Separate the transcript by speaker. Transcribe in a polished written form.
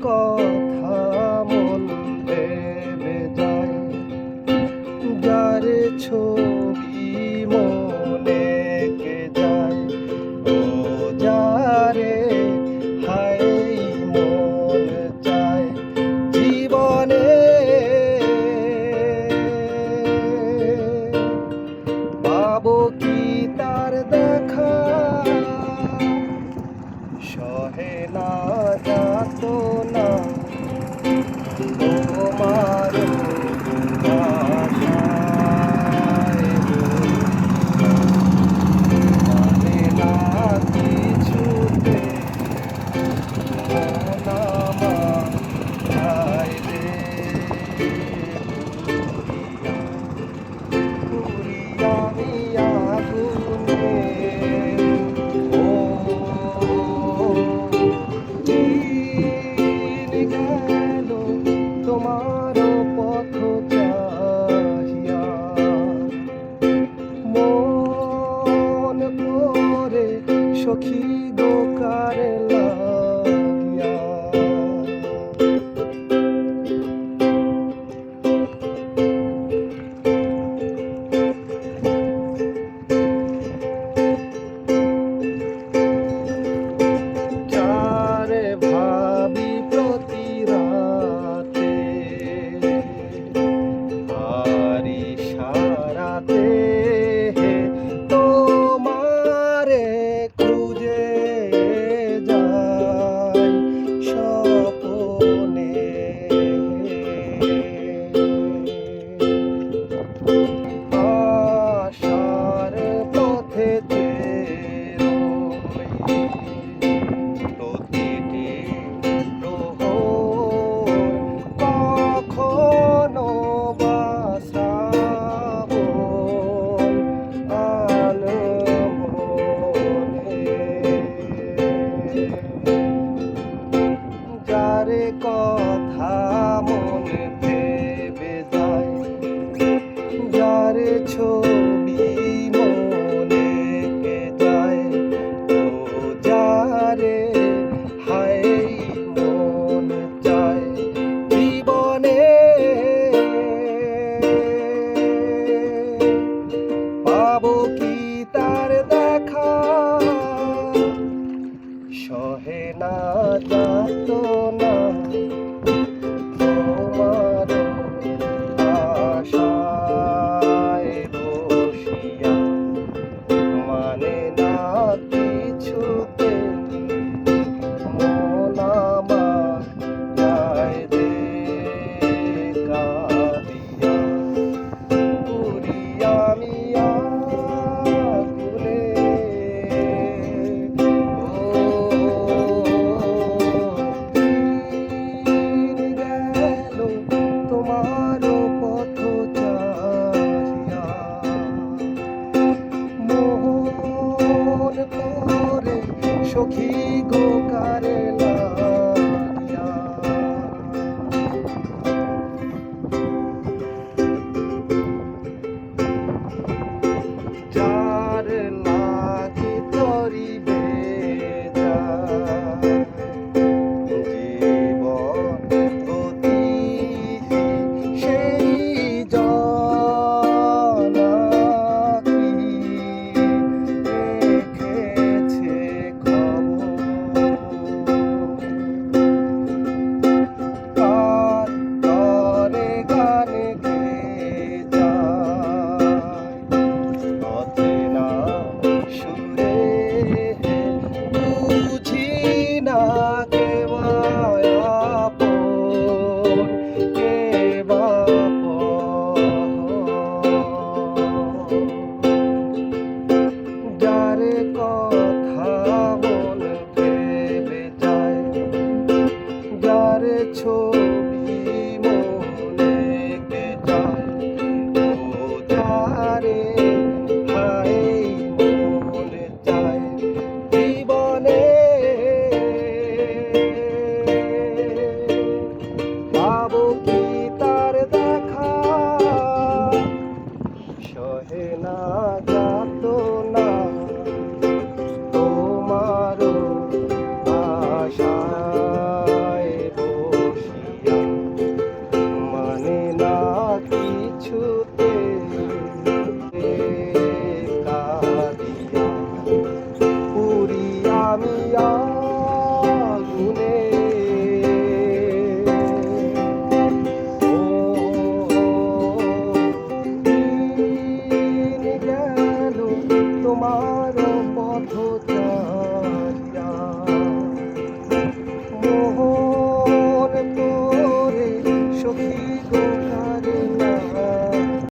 Speaker 1: কথা মন ভেবে যায়, যার ছবি মনে কে যায়, ও যারে হায় মন চায় জীবনে পাবো কি তার দেখা, সহে না যাতনা তোমার আশায়, মানে না কিছুতে মন আমার যায় রে পুরিয়া, পুরিয়া আগুনে ও গেল তোমার পথ চাহিয়া, মন করে সখী দোকারে লাগিয়া। যারে ভাবি প্রতি রাতে আর ইশারাতে তোমারে খুঁজে যাই স্বপনে, আশার পথেতে রই প্রতিটি প্রহর, কখনো বা শ্রাবণ আনমনে, যারে কথা মন ভেবে যায়, যারে ছবি মনে কে যায়, ও যারে হায় মন চায় জীবনে পাবো কি তার দেখা, সহে না যাতনা তোমার আশায় বসিয়া, মানে না কিছুতে মন আমার যায় রে কাঁদিয়া, পুরিয়া আমি আগুনে গেল তোমার পথ চাহিয়া, মোহন করে সখী গোকারে লাগিয়া। যার লাগি তরিবে যায় জীবন গতি, সেই জনাকি রেখেছে খবর, কার তরে গান গেয়ে যায় অচেনা সুরে, বুঝি না কে বা আপন, কে বা পর, যারে কথা মন ভেবে যায়, যারে ছবি মনে কে যায়, ও যারে হায় মন চায় জীবনে পাবো কি তার দেখা, সহে না যাতনা আগুনে ও দিন গেল তোমার পথচারিয়া মোহন তোরে সখী